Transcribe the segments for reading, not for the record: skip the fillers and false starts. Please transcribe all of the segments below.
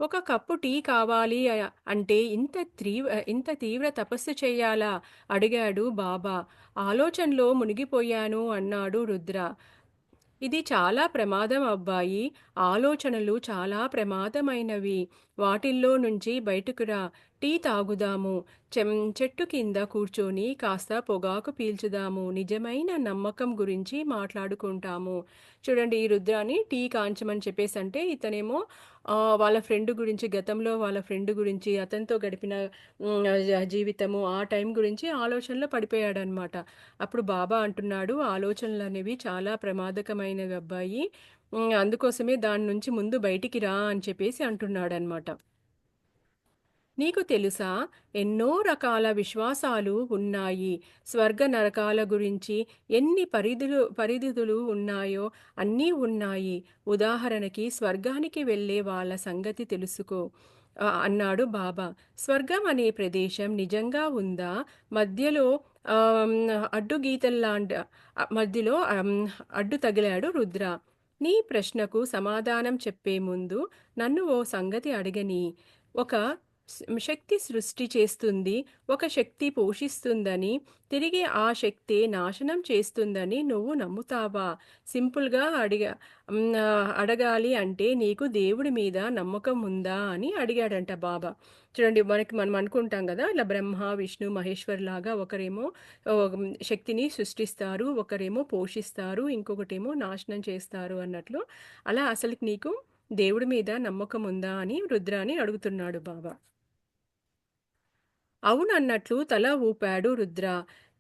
ఒక cup tea కావాలి అంటే ఇంత తీవ్ర తపస్సు చెయ్యాలా? అడిగాడు బాబా. ఆలోచనలో మునిగిపోయాను అన్నాడు రుద్ర. ఇది చాలా ప్రమాదం అబ్బాయి. ఆలోచనలు చాలా ప్రమాదమైనవి. వాటిల్లో నుంచి బయటకు రా. టీ తాగుదాము. చెం చెట్టు కింద కూర్చొని కాస్త పొగాకు పీల్చుదాము. నిజమైన నమ్మకం గురించి మాట్లాడుకుంటాము. చూడండి ఈ రుద్రాని టీ కాంచమని చెప్పేసంటే ఇతనేమో వాళ్ళ ఫ్రెండ్ గురించి గతంలో వాళ్ళ ఫ్రెండ్ గురించి అతనితో గడిపిన జీవితము ఆ టైం గురించి ఆలోచనలో పడిపోయాడనమాట. అప్పుడు బాబా అంటున్నాడు, "ఆలోచనలనేవి చాలా ప్రమాదకమైనవి అబ్బాయి. అందుకోసమే దాని నుంచి ముందు బయటికి రా" అని చెప్పేసి అంటున్నాడనమాట. నీకు తెలుసా? ఎన్నో రకాల విశ్వాసాలు ఉన్నాయి. స్వర్గ నరకాల గురించి ఎన్ని పరిధితులు ఉన్నాయో అన్నీ ఉన్నాయి. ఉదాహరణకి స్వర్గానికి వెళ్ళే వాళ్ళ సంగతి తెలుసుకో అన్నాడు బాబా. స్వర్గం అనే ప్రదేశం నిజంగా ఉందా? మధ్యలో ఆమ్, అడ్డుగీతల్లాంటి మధ్యలో అడ్డు తగిలాడు రుద్ర. నీ ప్రశ్నకు సమాధానం చెప్పే ముందు నన్ను ఓ సంగతి అడగని. ఒక శక్తి సృష్టి చేస్తుంది, ఒక శక్తి పోషిస్తుందని, తిరిగి ఆ శక్తే నాశనం చేస్తుందని నువ్వు నమ్ముతావా? సింపుల్‌గా అడగాలి అంటే నీకు దేవుడి మీద నమ్మకం ఉందా అని అడిగాడంట బాబా. చూడండి మనం అనుకుంటాం గదా! ఇలా బ్రహ్మ, విష్ణు, మహేశ్వర్‌లాగా ఒకరేమో శక్తిని సృష్టిస్తారు, ఒకరేమో పోషిస్తారు, ఇంకొకటేమో నాశనం చేస్తారు అన్నట్లు. అలా అసలుకి నీకు దేవుడి మీద నమ్మకం ఉందా అని రుద్రాని అడుగుతున్నాడు బాబా. అవునన్నట్లు తల ఊపాడు రుద్ర.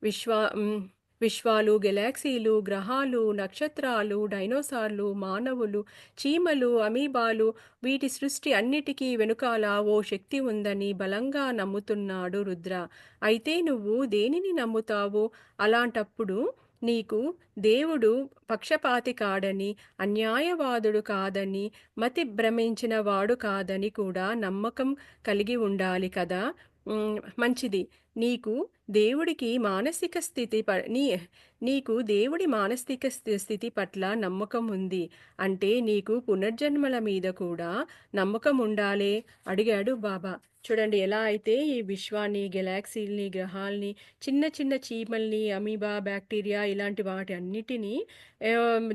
విశ్వ హ్మ్. విశ్వాలు, గెలాక్సీలు, గ్రహాలు, నక్షత్రాలు, డైనోసార్లు, మానవులు, చీమలు, అమీబాలు వీటి సృష్టి అన్నిటికీ వెనుకాల ఓ శక్తి ఉందని బలంగా నమ్ముతున్నాడు రుద్ర. అయితే నువ్వు దేనిని నమ్ముతావు? అలాంటప్పుడు నీకు దేవుడు పక్షపాతి కాడని, అన్యాయవాదుడు కాదని, మతి భ్రమించిన వాడు కాదని కూడా నమ్మకం కలిగి ఉండాలి కదా! మంచిది. నీకు దేవుడికి మానసిక స్థితి ప నీ నీకు దేవుడి మానసిక స్థితి పట్ల నమ్మకం ఉంది. అంటే నీకు పునర్జన్మల మీద కూడా నమ్మకం ఉండాలే? అడిగాడు బాబా. చూడండి ఎలా అయితే ఈ విశ్వాన్ని, గెలాక్సీలని, గ్రహాల్ని, చిన్న చిన్న చీమల్ని, అమీబా, బ్యాక్టీరియా ఇలాంటి వాటి అన్నిటినీ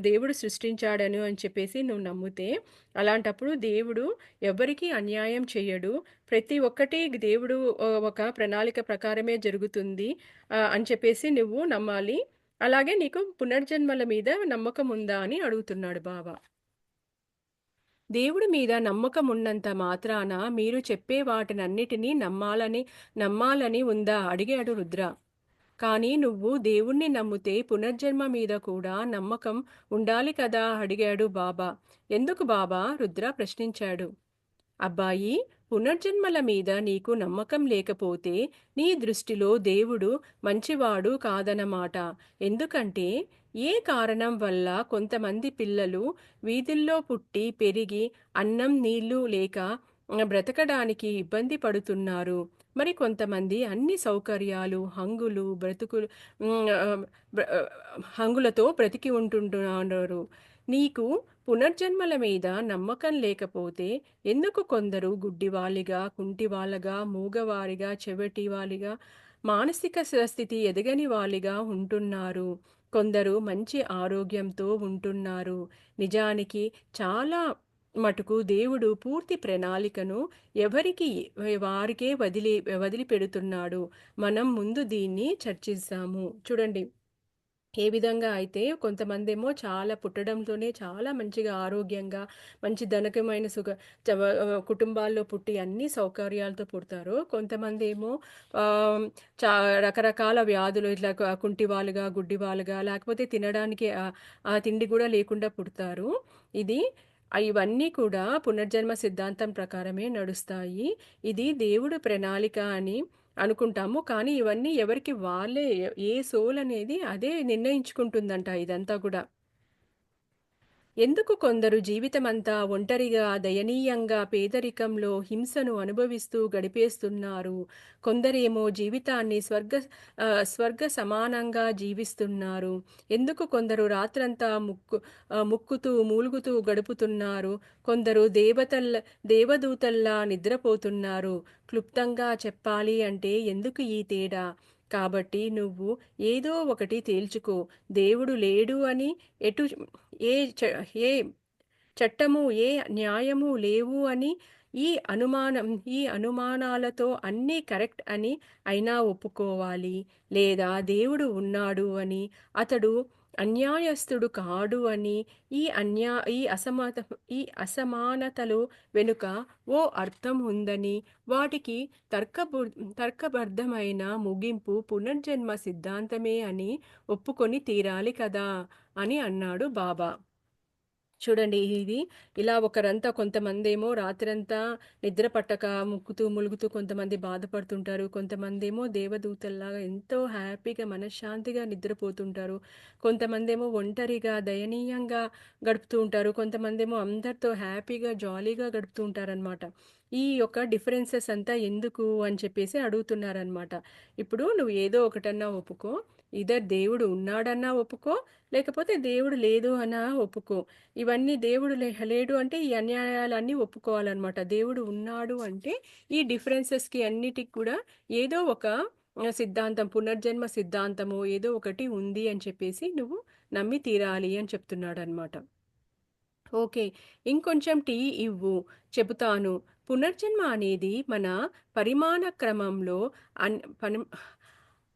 దేవుడు సృష్టించాడను అని చెప్పేసి నువ్వు నమ్మితే, అలాంటప్పుడు దేవుడు ఎవ్వరికీ అన్యాయం చెయ్యడు. ప్రతి ఒక్కటి దేవుడు ఒక ప్రణాళిక ప్రకారమే జరుగుతుంది అని చెప్పేసి నువ్వు నమ్మాలి. అలాగే నీకు పునర్జన్మల మీద నమ్మకం ఉందా అని అడుగుతున్నాడు బాబా. దేవుడి మీద నమ్మకం ఉన్నంత మాత్రాన మీరు చెప్పే వాటినన్నిటినీ నమ్మాలని ఉందా? అడిగాడు రుద్ర. కానీ నువ్వు దేవుణ్ణి నమ్మితే పునర్జన్మ మీద కూడా నమ్మకం ఉండాలి కదా? అడిగాడు బాబా. ఎందుకు బాబా? రుద్ర ప్రశ్నించాడు. అబ్బాయి, పునర్జన్మల మీద నీకు నమ్మకం లేకపోతే నీ దృష్టిలో దేవుడు మంచివాడు కాదన్నమాట. ఎందుకంటే ఏ కారణం వల్ల కొంతమంది పిల్లలు వీధుల్లో పుట్టి పెరిగి అన్నం నీళ్లు లేక బ్రతకడానికి ఇబ్బంది పడుతున్నారు. మరి కొంతమంది అన్ని సౌకర్యాలు ఉమ్, ఆ, బ్ర- ఆ, హంగులతో బ్రతికి ఉంటుంటున్నారు. నీకు పునర్జన్మల మీద నమ్మకం లేకపోతే ఎందుకు కొందరు గుడ్డివాలిగా, కుంటివాళ్ళగా, మూగవారిగా, చెవిటివాలిగా, మానసిక స్థితి ఎదగని వాలిగా ఉంటున్నారు? కొందరు మంచి ఆరోగ్యంతో ఉంటున్నారు. నిజానికి చాలా మటుకు దేవుడు పూర్తి ప్రణాళికను ఎవరికి వారికే వదిలిపెడుతున్నాడు. మనం ముందు దీన్ని చర్చిస్తాము. చూడండి ఏ విధంగా అయితే కొంతమందేమో చాలా పుట్టడంతోనే చాలా మంచిగా ఆరోగ్యంగా, మంచి ధనకమైన కుటుంబాల్లో పుట్టి అన్ని సౌకర్యాలతో పుడతారో, కొంతమందేమో ఆహ్, చా రకరకాల వ్యాధులు ఇట్లా కుంటివాలుగా, గుడ్డివాలుగా లేకపోతే తినడానికి ఆ తిండి గూడా లేకుండా పుడతారు. ఇది ఇవన్నీ కూడా పునర్జన్మ సిద్ధాంతం ప్రకారమే నడుస్తాయి. ఇది దేవుడు ప్రణాళిక అని అనుకుంటాము. కానీ ఇవన్నీ ఎవరికి వాళ్ళే ఏ సోల్ అనేది అదే నిర్ణయించుకుంటుందంట ఇదంతా గూడా. ఎందుకు కొందరు జీవితమంతా ఒంటరిగా, దయనీయంగా, పేదరికంలో హింసను అనుభవిస్తూ గడిపేస్తున్నారు. కొందరేమో జీవితాన్ని స్వర్గ సమానంగా జీవిస్తున్నారు. ఎందుకు కొందరు రాత్రంతా ముక్కుతూ, మూలుగుతూ గడుపుతున్నారు. కొందరు దేవదూతల్లా నిద్రపోతున్నారు. క్లుప్తంగా చెప్పాలి అంటే ఎందుకు ఈ తేడా? కాబట్టి నువ్వు ఏదో ఒకటి తేల్చుకో. దేవుడు లేడు అని ఎటు ఏ చ ఏ చట్టము, ఏ న్యాయము లేవు అని ఈ అనుమానం ఈ అనుమానాలతో అన్నీ కరెక్ట్ అని అయినా ఒప్పుకోవాలి. లేదా దేవుడు ఉన్నాడు అని, అతడు అన్యాయస్తుడు కాడు అని, ఈ అసమానతలు వెనుక ఓ అర్థం ఉందని, వాటికి తర్కబు తర్కబద్ధమైన ముగింపు పునర్జన్మ సిద్ధాంతమే అని ఒప్పుకొని తీరాలి కదా అని అన్నాడు బాబా. చూడండి ఇది ఇలా ఒకరంతా కొంతమందేమో రాత్రంతా నిద్ర పట్టక ముక్కుతూ, ములుగుతూ కొంతమంది బాధపడుతుంటారు. కొంతమందేమో దేవదూతల్లాగా ఎంతో హ్యాపీగా, మనశ్శాంతిగా నిద్రపోతుంటారు. కొంతమందేమో ఒంటరిగా, దయనీయంగా గడుపుతూ ఉంటారు. కొంతమందేమో అందరితో హ్యాపీగా, జాలీగా గడుపుతూ ఉంటారనమాట. ఈ యొక్క డిఫరెన్సెస్ అంతా ఎందుకు అని చెప్పేసి అడుగుతున్నారనమాట. ఇప్పుడు నువ్వు ఏదో ఒకటన్నా ఒప్పుకో. దేవుడు ఉన్నాడన్నా ఒప్పుకో, లేకపోతే దేవుడు లేదు అన్నా ఒప్పుకో. ఇవన్నీ దేవుడు లేడు అంటే ఈ అన్యాయాలన్నీ ఒప్పుకోవాలన్నమాట. దేవుడు ఉన్నాడు అంటే ఈ డిఫరెన్సెస్‌కి అన్నిటికి కూడా ఏదో ఒక సిద్ధాంతం, పునర్జన్మ సిద్ధాంతము ఏదో ఒకటి ఉంది అని చెప్పేసి నువ్వు నమ్మి తీరాలి అని చెప్తున్నాడన్నమాట. ఓకే. ఇంకొంచెం టీ ఇవ్వు. చెబుతాను. పునర్జన్మ అనేది మన పరిమాణ క్రమంలో అన్ పని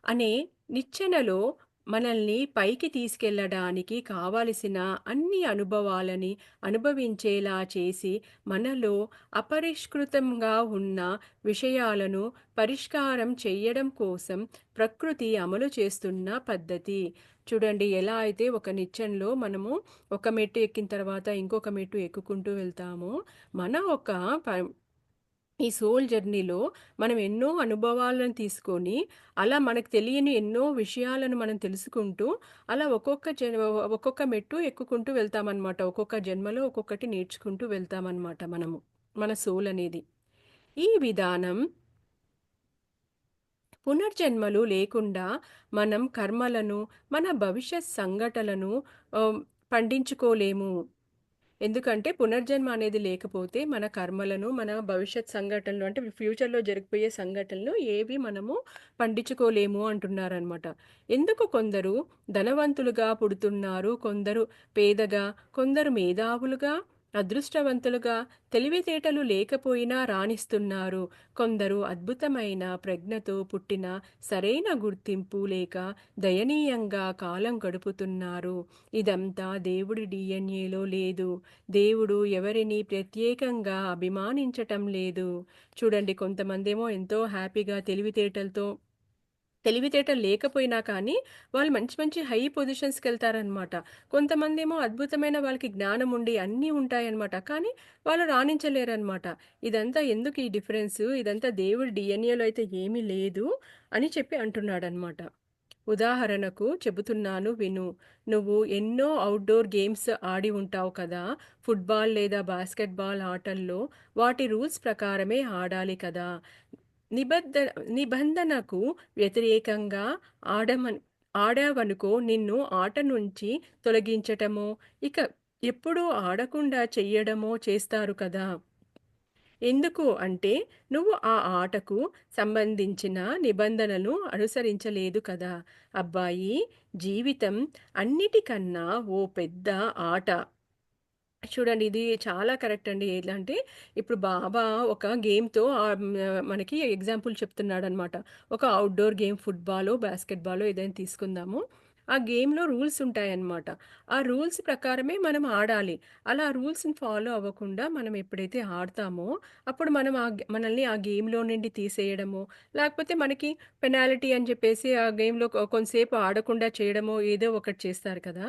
అనే నిచ్చెనలో మనల్ని పైకి తీసుకెళ్ళడానికి కావలసిన అన్ని అనుభవాలని అనుభవించేలా చేసి, మనలో అపరిష్కృతంగా ఉన్న విషయాలను పరిష్కారం చెయ్యడం కోసం ప్రకృతి అమలు చేస్తున్న పద్ధతి. చూడండి ఎలా అయితే ఒక నిచ్చెనలో మనము ఒక మెట్టు ఎక్కిన తర్వాత ఇంకొక మెట్టు ఎక్కుకుంటూ వెళ్తామో, మన ఒక ప ఈ సోల్ జర్నీలో మనం ఎన్నో అనుభవాలను తీసుకొని, అలా మనకు తెలియని ఎన్నో విషయాలను మనం తెలుసుకుంటూ, అలా ఒక్కొక్క మెట్టు ఎక్కుకుంటూ వెళ్తామనమాట. ఒక్కొక్క జన్మలో ఒక్కొక్కటి నేర్చుకుంటూ వెళ్తామనమాట మనము. మన సోల్ అనేది. ఈ విధానం పునర్జన్మలు లేకుండా మనం కర్మలను, మన భవిష్యత్ సంఘటనలను పండించుకోలేము. ఎందుకంటే పునర్జన్మ అనేది లేకపోతే మన కర్మలను, మన భవిష్యత్ సంఘటనలు అంటే ఫ్యూచర్‌లో జరిగిపోయే సంఘటనలు ఏవి మనము పండించుకోలేము అంటున్నారనమాట. ఎందుకు కొందరు ధనవంతులుగా పుడుతున్నారు, కొందరు పేదగా, కొందరు మేధావులుగా, అదృష్టవంతులుగా, తెలివితేటలు లేకపోయినా రాణిస్తున్నారు. కొందరు అద్భుతమైన ప్రజ్ఞతో పుట్టిన సరైన గుర్తింపు లేక దయనీయంగా కాలం గడుపుతున్నారు. ఇదంతా దేవుడి డీఎన్ఏలో లేదు. దేవుడు ఎవరిని ప్రత్యేకంగా అభిమానించటం లేదు. చూడండి కొంతమందేమో ఎంతో హ్యాపీగా తెలివితేటలు లేకపోయినా కానీ వాళ్ళు మంచి మంచి హై పొజిషన్స్‌కెళ్తారనమాట. కొంతమందేమో అద్భుతమైన వాళ్ళకి జ్ఞానం ఉండి అన్నీ ఉంటాయన్నమాట. కానీ వాళ్ళు రాణించలేరనమాట. ఇదంతా ఎందుకు ఈ డిఫరెన్సు? ఇదంతా దేవుడి డీఎన్ఏలో అయితే ఏమీ లేదు అని చెప్పి అంటున్నాడనమాట. ఉదాహరణకు చెబుతున్నాను విను. నువ్వు ఎన్నో ఔట్‌డోర్ గేమ్స్ ఆడి ఉంటావు కదా! ఫుట్‌బాల్ లేదా బాస్కెట్‌బాల్ ఆటల్లో వాటి రూల్స్ ప్రకారమే ఆడాలి కదా! నిబద్ధ నిబంధనకు వ్యతిరేకంగా ఆడమన్ ఆడావనుకో నిన్ను ఆట నుంచి తొలగించటమో, ఇక ఎప్పుడూ ఆడకుండా చెయ్యడమో చేస్తారు కదా! ఎందుకు అంటే నువ్వు ఆ ఆటకు సంబంధించిన నిబంధనలు అనుసరించలేదు కదా! అబ్బాయి, జీవితం అన్నిటికన్నా ఓ పెద్ద ఆట. చూడండి ఇది చాలా కరెక్ట్ అండి. ఎలా అంటే ఇప్పుడు బాబా ఒక గేమ్‌తో మనకి ఎగ్జాంపుల్ చెప్తున్నాడనమాట. ఒక ఔట్‌డోర్ గేమ్ ఫుట్‌బాలో, బాస్కెట్‌బాలో ఏదైనా తీసుకుందాము. ఆ గేమ్‌లో రూల్స్ ఉంటాయన్నమాట. ఆ రూల్స్ ప్రకారమే మనం ఆడాలి. అలా రూల్స్‌ని ఫాలో అవ్వకుండా మనం ఎప్పుడైతే ఆడతామో అప్పుడు మనం మనల్ని ఆ గేమ్‌లో నుండి తీసేయడమో, లేకపోతే మనకి పెనాల్టీ అని చెప్పేసి ఆ గేమ్‌లో కొంతసేపు ఆడకుండా చేయడమో ఏదో ఒకటి చేస్తారు కదా!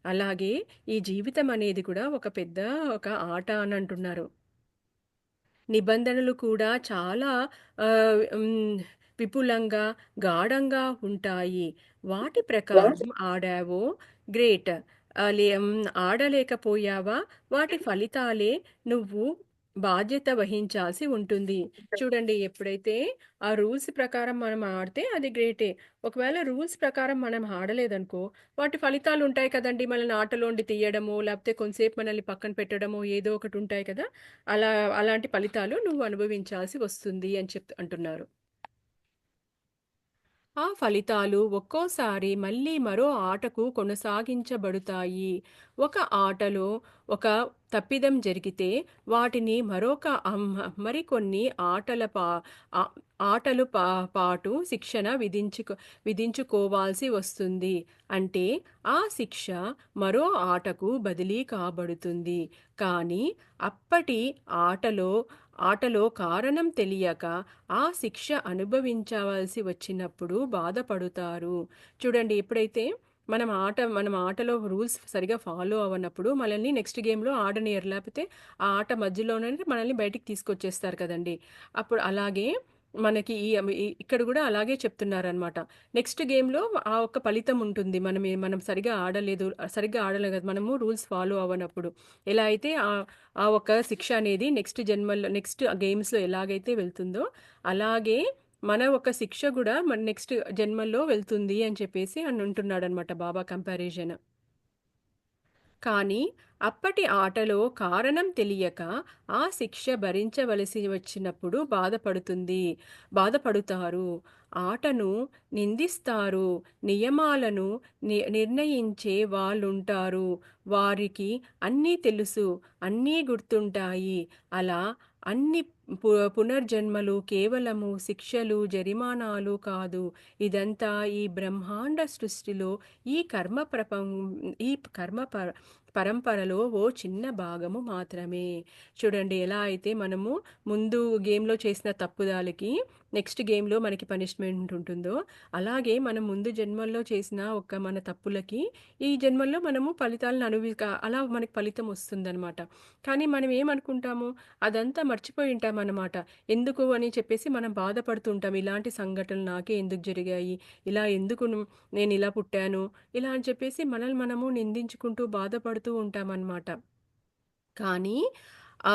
అలాగే ఈ జీవితం అనేది కూడా ఒక ఆట అని అంటున్నారు. నిబంధనలు కూడా చాలా విపులంగా, గాఢంగా ఉంటాయి. వాటి ప్రకారం ఆడావో గ్రేట్. ఆడలేకపోయావా? వాటి ఫలితాలే నువ్వు బాధ్యత వహించాల్సి ఉంటుంది. చూడండి ఎప్పుడైతే ఆ రూల్స్ ప్రకారం మనం ఆడితే అది గ్రేటే. ఒకవేళ రూల్స్ ప్రకారం మనం ఆడలేదనుకో, వాటి ఫలితాలుంటాయి కదండీ! మనల్ని ఆటలోండి తీయడమో, లేపోతే కొంసేపు మనల్ని పక్కన పెట్టడమో ఏదో ఒకటుంటాయి కదా! అలా అలాంటి ఫలితాలు నువ్వు అనుభవించాల్సి వస్తుంది అని అంటున్నారు. ఆ ఫలితాలు ఒక్కోసారి మళ్ళీ మరో ఆటకు కొనసాగించబడుతాయి. ఒక ఆటలో ఒక తప్పిదం జరిగితే వాటిని మరికొన్ని ఆ ఆటలు పాటు శిక్షణ విధించుకోవాల్సి వస్తుంది. అంటే ఆ శిక్ష మరో ఆటకు బదిలీ కాబడుతుంది. కానీ అప్పటి ఆటలో ఆటలో కారణం తెలియక ఆ శిక్ష అనుభవించవలసి వచ్చినప్పుడు బాధపడుతారు. చూడండి ఎప్పుడైతే మనం ఆటలో రూల్స్ సరిగ్గా ఫాలో అవ్వనప్పుడు మనల్ని నెక్స్ట్ గేమ్‌లో ఆడనియరు. లేపోతే ఆ ఆట మధ్యలోనే మనల్ని బయటికి తీసుకొచ్చేస్తారు కదండీ! అప్పుడు అలాగే మనకి ఇక్కడ గూడా అలాగే చెప్తున్నారనమాట. నెక్స్ట్ గేమ్‌లో ఆ ఒక్క ఫలితం ఉంటుంది. మనం సరిగ్గా ఆడలేదు కదా! మనము రూల్స్ ఫాలో అవ్వనప్పుడు. ఎలా అయితే ఆ ఒక శిక్ష అనేది నెక్స్ట్ గేమ్స్‌లో ఎలాగైతే వెళ్తుందో, అలాగే మన ఒక శిక్ష గూడా మన నెక్స్ట్ జన్మల్లో వెళ్తుంది అని చెప్పేసి అంటున్నాడనమాట బాబా కంపారిజన్. కానీ అప్పటి ఆటలో కారణం తెలియక ఆ శిక్ష భరించవలసి వచ్చినప్పుడు బాధపడుతారు. ఆటను నిందిస్తారు. నియమాలను నిర్ణయించే వాళ్ళుంటారు. వారికి అన్నీ తెలుసు, అన్నీ గుర్తుంటాయి. అలా అన్ని పునర్జన్మలు కేవలము శిక్షలు, జరిమానాలు కాదు. ఇదంతా ఈ బ్రహ్మాండ సృష్టిలో ఈ కర్మ ప్రపం ఈ కర్మ పరంపరలో ఓ చిన్న భాగము మాత్రమే. చూడండి ఎలా అయితే మనము ముందు గేమ్‌లో చేసిన తప్పుదాలకి నెక్స్ట్ గేమ్‌లో మనకి పనిష్మెంట్ ఉంటుందో, అలాగే మనం ముందు జన్మల్లో చేసిన మన తప్పులకి ఈ జన్మల్లో మనము ఫలితాలను అలా మనకి ఫలితం వస్తుందనమాట. కానీ మనం ఏమనుకుంటాము, అదంతా మర్చిపోయి ఉంటామనమాట. ఎందుకు అని చెప్పేసి మనం బాధపడుతూ ఉంటాం. ఇలాంటి సంఘటనలు నాకే ఎందుకు జరిగాయి? ఇలా ఎందుకు నేనిలా పుట్టాను? ఇలా అని చెప్పేసి మనల్ని మనము నిందించుకుంటూ బాధపడుతూ ఉంటామనమాట. కానీ ఆ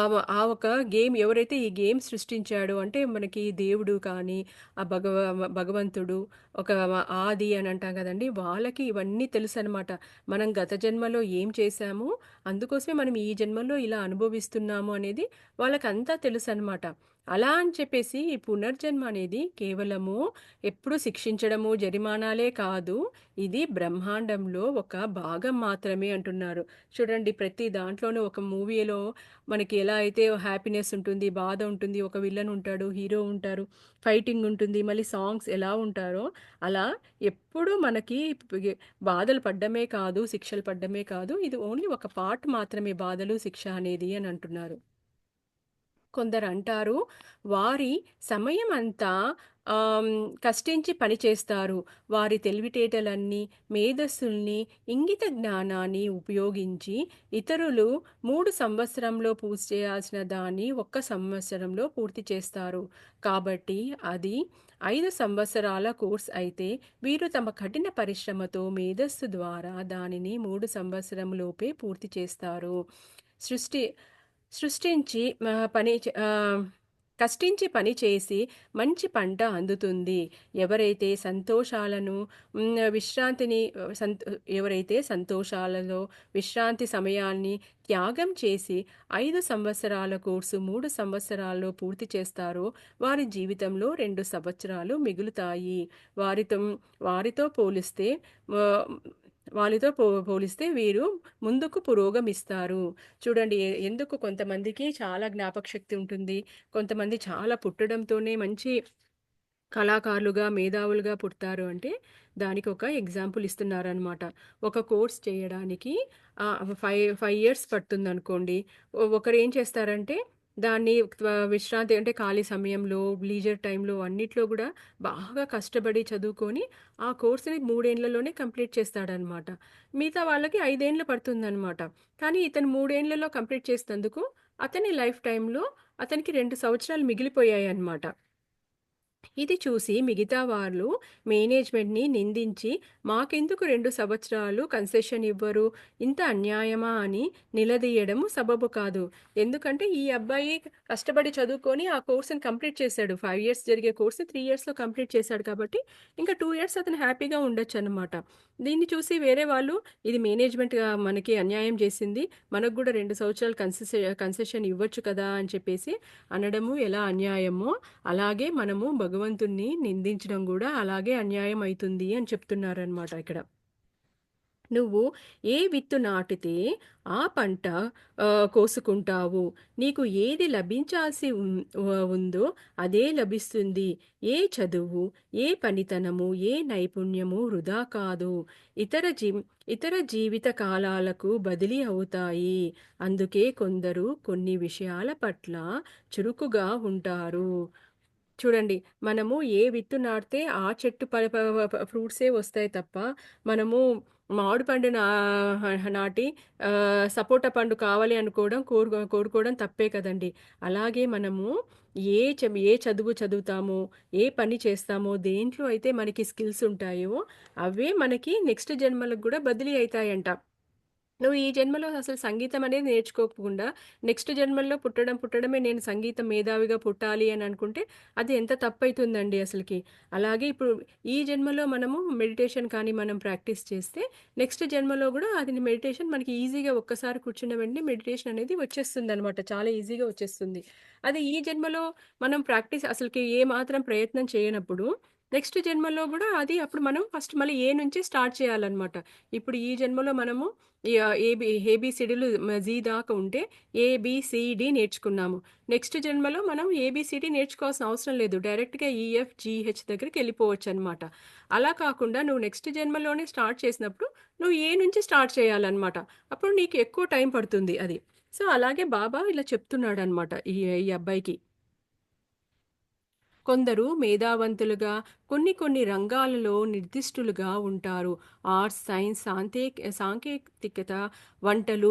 ఒక గేమ్ ఎవరైతే ఈ గేమ్ సృష్టించాడో అంటే మనకి దేవుడు కానీ, ఆ భగవంతుడు ఒక ఆది అని అంటాం కదండీ! వాళ్ళకి ఇవన్నీ తెలుసనమాట. మనం గత జన్మలో ఏం చేశాము, అందుకోసమే మనం ఈ జన్మలో ఇలా అనుభవిస్తున్నాము అనేది వాళ్ళకంతా తెలుసనమాట. అలా అని చెప్పేసి ఈ పునర్జన్మ అనేది కేవలము ఎప్పుడు శిక్షించడము, జరిమానాలే కాదు. ఇది బ్రహ్మాండంలో ఒక భాగం మాత్రమే అంటున్నారు. చూడండి ప్రతి దాంట్లోనూ ఒక మూవీలో మనకి ఎలా అయితే హ్యాపీనెస్ ఉంటుంది, బాధ ఉంటుంది, ఒక విలన్ ఉంటాడు, హీరో ఉంటారు, ఫైటింగ్ ఉంటుంది, మళ్ళీ సాంగ్స్ ఎలా ఉంటారో అలా ఎప్పుడూ మనకి బాధలు పడ్డమే కాదు, శిక్షలు పడ్డమే కాదు. ఇది ఓన్లీ ఒక పార్ట్ మాత్రమే బాధలు, శిక్ష అనేది అని అంటున్నారు. కొందరంటారు, వారి సమయమంతా కష్టించి పని చేస్తారు. వారి తెలివితేటలన్నీ, మేధస్సుల్ని, ఇంగిత జ్ఞానాన్ని ఉపయోగించి ఇతరులు 3 సంవత్సరంలో పూర్తి చేయాల్సిన దాన్ని 1 సంవత్సరంలో పూర్తి చేస్తారు. కాబట్టి అది 5 సంవత్సరాల కోర్స్ అయితే, వీరు తమ కఠిన పరిశ్రమతో, మేధస్సు ద్వారా దానిని 3 సంవత్సరంలోపే పూర్తి చేస్తారు. సృష్టి సృష్టించి కష్టించి పని చేసి మంచి పంట అందుతుంది. ఎవరైతే సంతోషాలను విశ్రాంతిని ఎవరైతే సంతోషాలలో విశ్రాంతి సమయాన్ని త్యాగం చేసి 5 సంవత్సరాల కోర్సు 3 సంవత్సరాల్లో పూర్తి చేస్తారో వారి జీవితంలో 2 సంవత్సరాలు మిగులుతాయి. వారితో వారితో పోలిస్తే ఆహ్, పోలిస్తే వీరు ముందుకు పురోగమిస్తారు. చూడండి ఎందుకు కొంతమందికి చాలా జ్ఞాపకశక్తి ఉంటుంది. కొంతమంది చాలా పుట్టడంతోనే మంచి కళాకారులుగా, మేధావులుగా పుడతారు అంటే, దానికొక ఎగ్జాంపుల్ ఇస్తున్నారనమాట. ఒక కోర్స్ చేయడానికి 5 ఇయర్స్ పడుతుందనుకోండి. ఒకరేం చేస్తారంటే, దాన్ని విశ్రాంతి అంటే ఖాళీ సమయంలో, లీజర్ టైమ్‌లో అన్నిట్లో గూడా బాగా కష్టపడి చదువుకొని, ఆ కోర్స్‌ని 3 ఏండ్లలోనే కంప్లీట్ చేస్తాడనమాట. మిగతా వాళ్ళకి 5 ఏండ్లు పడుతుందనమాట. కానీ ఇతను 3 ఏండ్లలో కంప్లీట్ చేసినందుకు, అతని లైఫ్ టైమ్‌లో అతనికి 2 సంవత్సరాలు మిగిలిపోయాయన్నమాట. ఇది చూసి మిగతా వాళ్ళు మేనేజ్మెంట్‌ని నిందించి, "మాకెందుకు 2 సంవత్సరాలు కన్సెషన్ ఇవ్వరు? ఇంత అన్యాయమా?" అని నిలదీయడం సబబు కాదు. ఎందుకంటే ఈ అబ్బాయి కష్టపడి చదువుకొని ఆ కోర్స్‌ని కంప్లీట్ చేశాడు. 5 ఇయర్స్ జరిగే కోర్స్ 3 ఇయర్స్‌లో కంప్లీట్ చేశాడు కాబట్టి, ఇంకా 2 ఇయర్స్ అతను హ్యాపీగా ఉండొచ్చనమాట. దీన్ని చూసి వేరే వాళ్ళు, "ఇది మేనేజ్మెంట్‌గా మనకి అన్యాయం చేసింది. మనకు గూడా 2 సంవత్సరాలు కన్సెషన్ ఇవ్వచ్చు కదా!" అని చెప్పేసి అనడము ఎలా అన్యాయమో, అలాగే మనము భగవంతుడిని నిందించడం గూడా అలాగే అన్యాయం అయితుంది అని చెప్తున్నారనమాట ఇక్కడ. నువ్వు ఏ విత్తు నాటితే ఆ పంట కోసుకుంటావు. నీకు ఏది లభించాల్సి ఉందో అదే లభిస్తుంది. ఏ చదువు, ఏ పనితనము, ఏ నైపుణ్యము వృధా కాదు. ఇతర జీ ఇతర జీవిత కాలాలకు బదిలీ అవుతాయి. అందుకే కొందరు కొన్ని విషయాల పట్ల చురుకుగా ఉంటారు. చూడండి. మనము ఏ విత్తు నాటితే ఆ చెట్టు ప ప ప ఫ్రూట్సే వస్తాయి తప్ప, మనము మామిడి పండు నాటి సపోటా పండు కావాలి అనుకోవడం, కోరుకోవడం తప్పే కదండీ! అలాగే మనము ఏ చదువు చదువుతామో, ఏ పని చేస్తామో, దేంట్లో అయితే మనకి స్కిల్స్ ఉంటాయో, అవే మనకి నెక్స్ట్ జన్మలకు గూడా బదిలీ అయితాయంట. నువ్వు ఈ జన్మలో అసలు సంగీతం అనేది నేర్చుకోకుండా, నెక్స్ట్ జన్మల్లో పుట్టడమే నేను సంగీత మేధావిగా పుట్టాలి అని అనుకుంటే, అది ఎంత తప్పైతుందండి అసలకి. అలాగే ఇప్పుడు ఈ జన్మలో మనము మెడిటేషన్ కానీ మనం ప్రాక్టీస్ చేస్తే, నెక్స్ట్ జన్మలో గూడా అది మెడిటేషన్ మనకి ఈజీగా ఒక్కసారి కూర్చున్న వెంటనే మెడిటేషన్ అనేది వచ్చేస్తుందనమాట. చాలా ఈజీగా వచ్చేస్తుంది. అదే ఈ జన్మలో మనం ప్రాక్టీస్ అసలకి ఏ మాత్రం ప్రయత్నం చేయనప్పుడు, నెక్స్ట్ జన్మలో గూడా అది అప్పుడు మనం ఫస్ట్ మళ్ళీ ఏ నుంచి స్టార్ట్ చేయాలనమాట. ఇప్పుడు ఈ జన్మలో మనము ఏబీసీడీలు జీ దాకా ఉంటే ఏబీసీడీ నేర్చుకున్నాము. నెక్స్ట్ జన్మలో మనం ఏబీసీడీ నేర్చుకోవాల్సిన అవసరం లేదు. డైరెక్ట్‌గా ఈఎఫ్, జీహెచ్ దగ్గరికెళ్ళిపోవచ్చనమాట. అలా కాకుండా నువ్వు నెక్స్ట్ జన్మలోనే స్టార్ట్ చేసినప్పుడు నువ్వు ఏ నుంచి స్టార్ట్ చేయాలనమాట. అప్పుడు నీకు ఎక్కువ టైం పడుతుంది అది. సో, అలాగే బాబా ఇలా చెప్తున్నాడనమాట ఈ అబ్బాయికి. కొందరు మేధావంతులుగా కొన్ని రంగాలలో నిర్దిష్టులుగా ఉంటారు. ఆర్ట్స్, సైన్స్, సాంకేతికత, వంటలు,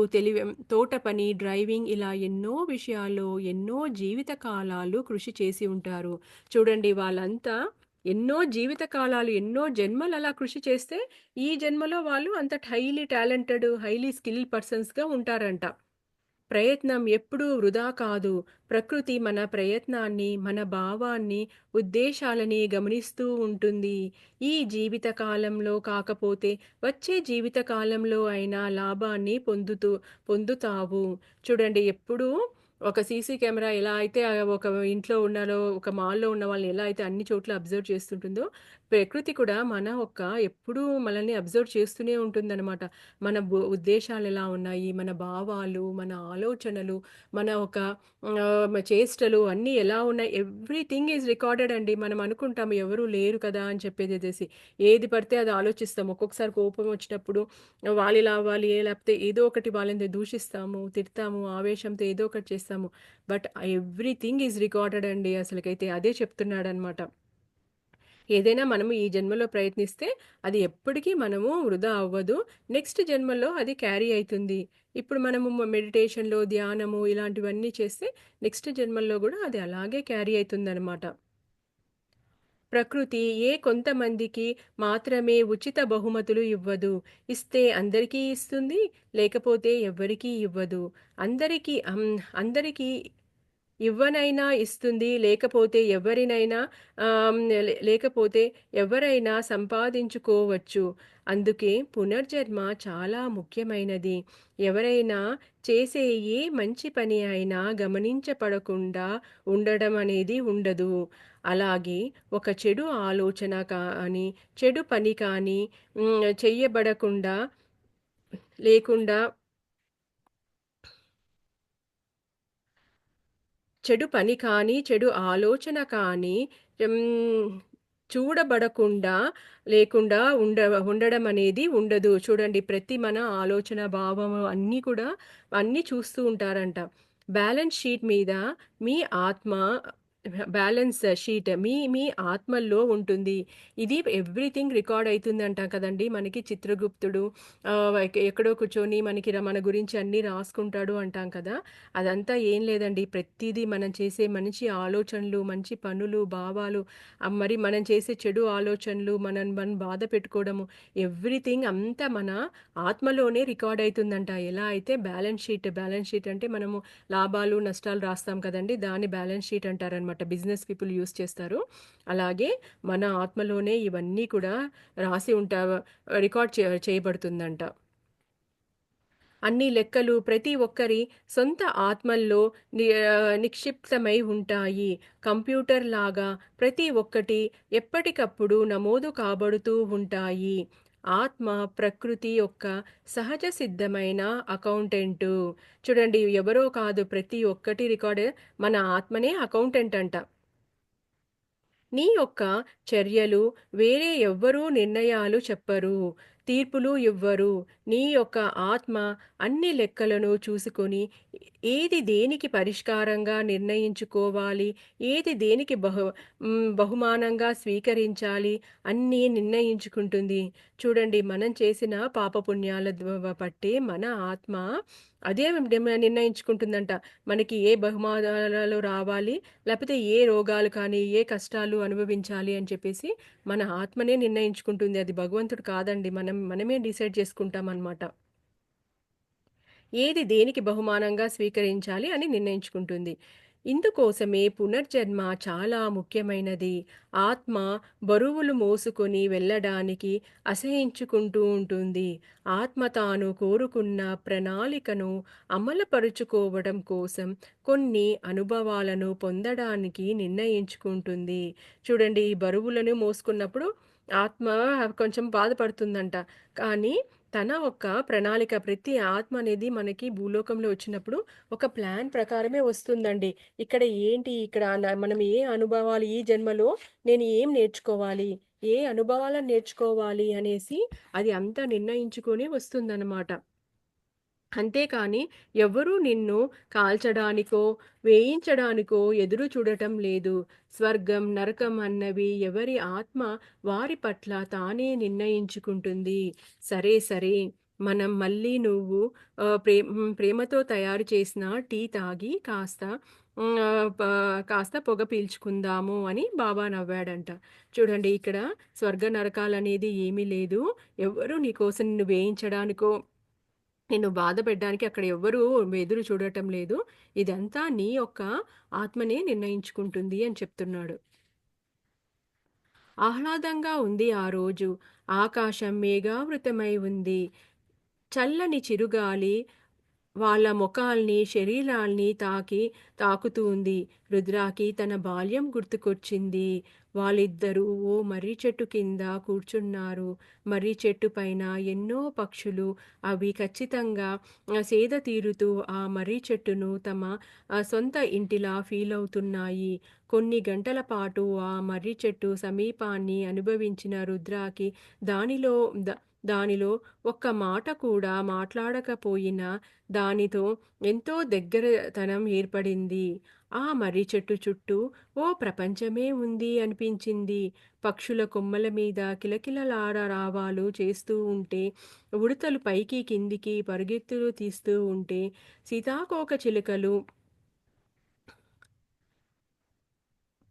తోట పని, డ్రైవింగ్ ఇలా ఎన్నో విషయాల్లో ఎన్నో జీవిత కాలాలు కృషి చేసి ఉంటారు. చూడండి వాళ్ళంతా ఎన్నో జీవిత కాలాలు, ఎన్నో జన్మలు అలా కృషి చేస్తే ఈ జన్మలో వాళ్ళు అంత హైలీ టాలెంటెడ్, హైలీ స్కిల్ పర్సన్స్‌గా ఉంటారంట. ప్రయత్నం ఎప్పుడూ వృధా కాదు. ప్రకృతి మన ప్రయత్నాన్ని, మన భావాన్ని, ఉద్దేశాలని గమనిస్తూ ఉంటుంది. ఈ జీవిత కాలంలో కాకపోతే వచ్చే జీవిత కాలంలో అయినా లాభాన్ని పొందుతావు. చూడండి ఎప్పుడూ ఒక సీసీ కెమెరా ఎలా అయితే ఒక ఇంట్లో ఉన్నారో, ఒక మాల్‌లో ఉన్న వాళ్ళని ఎలా అయితే అన్ని చోట్ల అబ్జర్వ్ చేస్తుంటుందో, ప్రకృతి కూడా ఎప్పుడూ మనల్ని అబ్జర్వ్ చేస్తూనే ఉంటుందనమాట. మన ఉద్దేశాలెలా ఉన్నాయి, మన భావాలు, మన ఆలోచనలు, మన చేష్టలు అన్నీ ఎలా ఉన్నాయి, ఎవ్రీథింగ్ ఈజ్ రికార్డెడ్ అండి. మనం అనుకుంటాము ఎవరు లేరు కదా అని చెప్పేసేసేసి. ఏది పడితే అది ఆలోచిస్తాం. ఒక్కొక్కసారి కోపం వచ్చినప్పుడు వాళ్ళిలా అవ్వాలి, లేకపోతే ఏదో ఒకటి వాళ్ళని దూషిస్తాము, తిడతాము, ఆవేశంతో ఏదో ఒకటి చేస్తాము. బట్ ఎవ్రీథింగ్ ఈజ్ రికార్డెడ్ అండి అసలకైతే. అదే చెప్తున్నాడనమాట. ఏదైనా మనము ఈ జన్మలో ప్రయత్నిస్తే అది ఎప్పటికీ మనము వృధా అవ్వదు. నెక్స్ట్ జన్మలో అది క్యారీ అయితుంది. ఇప్పుడు మనము మెడిటేషన్‌లో, ధ్యానము ఇలాంటివన్నీ చేస్తే నెక్స్ట్ జన్మల్లో గూడా అది అలాగే క్యారీ అయితుందనమాట. ప్రకృతి కొంతమందికి మాత్రమే ఉచిత బహుమతులు ఇవ్వదు. ఇస్తే అందరికీ ఇస్తుంది. లేకపోతే ఎవ్వరికీ ఇవ్వదు. అందరికీ ఇవ్వనైనా ఇస్తుంది. లేకపోతే ఎవరైనా సంపాదించుకోవచ్చు. అందుకే పునర్జన్మ చాలా ముఖ్యమైనది. ఎవరైనా చేసే ఏ మంచి పని అయినా గమనించపడకుండా ఉండడం అనేది ఉండదు. అలాగే ఒక చెడు ఆలోచన కానీ, చెడు పని కానీ చెయ్యబడకుండా లేకుండా చెడు పని కానీ, చెడు ఆలోచన కానీ హ్మ్, చూడబడకుండా లేకుండా ఉండడం అనేది ఉండదు. చూడండి ప్రతి మన ఆలోచన, భావము అన్నీ కూడా అన్నీ చూస్తూ ఉంటారంట. బ్యాలెన్స్ షీట్ మీద మీ ఆత్మ బ్యాలెన్స్ షీట్ మీ మీ ఆత్మల్లో ఉంటుంది. ఇది ఎవ్రీథింగ్ రికార్డ్ అయితుందంటాం కదండీ! మనకి చిత్రగుప్తుడు ఎక్కడో కూర్చొని మనకి మన గురించి అన్నీ రాసుకుంటాడు అంటాం కదా! అదంతా ఏం లేదండి. ప్రతీదీ మనం చేసే మంచి ఆలోచనలు, మంచి పనులు, భావాలు మరి మనం చేసే చెడు ఆలోచనలు, మనల్ని మనం బాధ పెట్టుకోవడము, ఎవ్రీథింగ్ అంతా మన ఆత్మలోనే రికార్డ్ అయితుందంట. ఎలా అయితే బ్యాలెన్స్ షీట్ అంటే మనము లాభాలు, నష్టాలు రాస్తాం కదండీ! దాన్ని బ్యాలెన్స్ షీట్ అంటారనమాట. బిజినెస్ పీపుల్ యూజ్ చేస్తారు. అలాగే మన ఆత్మలోనే ఇవన్నీ కూడా రాసి రికార్డ్ చేయబడుతుందంట. అన్ని లెక్కలు ప్రతి ఒక్కరి సొంత ఆత్మల్లో నిక్షిప్తమై ఉంటాయి. కంప్యూటర్ లాగా ప్రతి ఒక్కటి ఎప్పటికప్పుడు నమోదు కాబడుతూ ఉంటాయి. ఆత్మ ప్రకృతి యొక్క సహజ సిద్ధమైన అకౌంటెంటు. చూడండి, ఎవరో కాదు, ప్రతి ఒక్కటి రికార్డ్ మన ఆత్మనే అకౌంటెంట్ అంట. నీ యొక్క చర్యలు వేరే ఎవ్వరూ నిర్ణయాలు చెప్పరు, తీర్పులు ఇవ్వరు. నీ యొక్క ఆత్మ అన్ని లెక్కలను చూసుకొని ఏది దేనికి పరిష్కారంగా నిర్ణయించుకోవాలి, ఏది దేనికి బహుమానంగా స్వీకరించాలి అన్నీ నిర్ణయించుకుంటుంది. చూడండి, మనం చేసిన పాపపుణ్యాల బట్టే మన ఆత్మ అదే నిర్ణయించుకుంటుందంట. మనకి ఏ బహుమానాలు రావాలి, లేకపోతే ఏ రోగాలు కానీ, ఏ కష్టాలు అనుభవించాలి అని చెప్పేసి మన ఆత్మనే నిర్ణయించుకుంటుంది. అది భగవంతుడు కాదండి. మనమే డిసైడ్ చేసుకుంటామనమాట. ఏది దేనికి బహుమానంగా స్వీకరించాలి అని నిర్ణయించుకుంటుంది. ఇందుకోసమే పునర్జన్మ చాలా ముఖ్యమైనది. ఆత్మ బరువులు మోసుకొని వెళ్ళడానికి అసహించుకుంటూ ఉంటుంది. ఆత్మ తాను కోరుకున్న ప్రణాళికను అమలుపరుచుకోవడం కోసం కొన్ని అనుభవాలను పొందడానికి నిర్ణయించుకుంటుంది. చూడండి, ఈ బరువులను మోసుకున్నప్పుడు ఆత్మ కొంచెం బాధపడుతుందంట. కానీ తన ఒక్క ప్రణాళిక, ప్రతి ఆత్మ అనేది మనకి భూలోకంలో వచ్చినప్పుడు ఒక ప్లాన్ ప్రకారమే వస్తుందండి. ఇక్కడ ఏంటి, ఇక్కడ మనం ఏ అనుభవాలు, ఈ జన్మలో నేను ఏం నేర్చుకోవాలి, ఏ అనుభవాలను నేర్చుకోవాలి అనేసి అది అంతా నిర్ణయించుకొని వస్తుందన్నమాట. అంతేకాని ఎవ్వరూ నిన్ను కాల్చడానికో, వేయించడానికో ఎదురు చూడటం లేదు. స్వర్గం, నరకం అన్నవి ఎవరి ఆత్మ వారి పట్ల తానే నిర్ణయించుకుంటుంది. సరే, సరే. మనం మళ్ళీ నువ్వు ప్రేమతో తయారు చేసిన టీ తాగి కాస్త పొగ పీల్చుకుందాము అని బాబా నవ్వాడంట. చూడండి, ఇక్కడ స్వర్గ నరకాలనేది ఏమీ లేదు. ఎవ్వరూ నీకోసం నిన్ను వేయించడానికో, నిన్ను బాధ పెట్టడానికి అక్కడ ఎవ్వరూ ఎదురు చూడటం లేదు. ఇదంతా నీ యొక్క ఆత్మనే నిర్ణయించుకుంటుంది అని చెప్తున్నాడు. ఆహ్లాదంగా ఉంది ఆ రోజు. ఆకాశం మేఘావృతమై ఉంది. చల్లని చిరుగాలి వాళ్ళ మొఖాల్ని, శరీరాల్ని తాకుతూ ఉంది. రుద్రాకి తన బాల్యం గుర్తుకొచ్చింది. వాళ్ళిద్దరూ ఓ మర్రి చెట్టు కింద కూర్చున్నారు. మర్రి చెట్టు పైన ఎన్నో పక్షులు. అవి ఖచ్చితంగా సేద తీరుతూ ఆ మర్రి చెట్టును తమ సొంత ఇంటిలా ఫీలవుతున్నాయి. కొన్ని గంటల పాటు ఆ మర్రి చెట్టు సమీపాన్ని అనుభవించిన రుద్రాకి దానిలో ద దానిలో ఒక్క మాట కూడా మాట్లాడకపోయినా దానితో ఎంతో దగ్గరతనం ఏర్పడింది. ఆ మర్రి చెట్టు చుట్టూ ఓ ప్రపంచమే ఉంది అనిపించింది. పక్షుల కొమ్మల మీద కిలకిలలారావాలు చేస్తూ ఉంటే, ఉడతలు పైకి కిందికి పరుగెత్తులు తీస్తూ ఉంటే, సీతాకోకచిలుకలు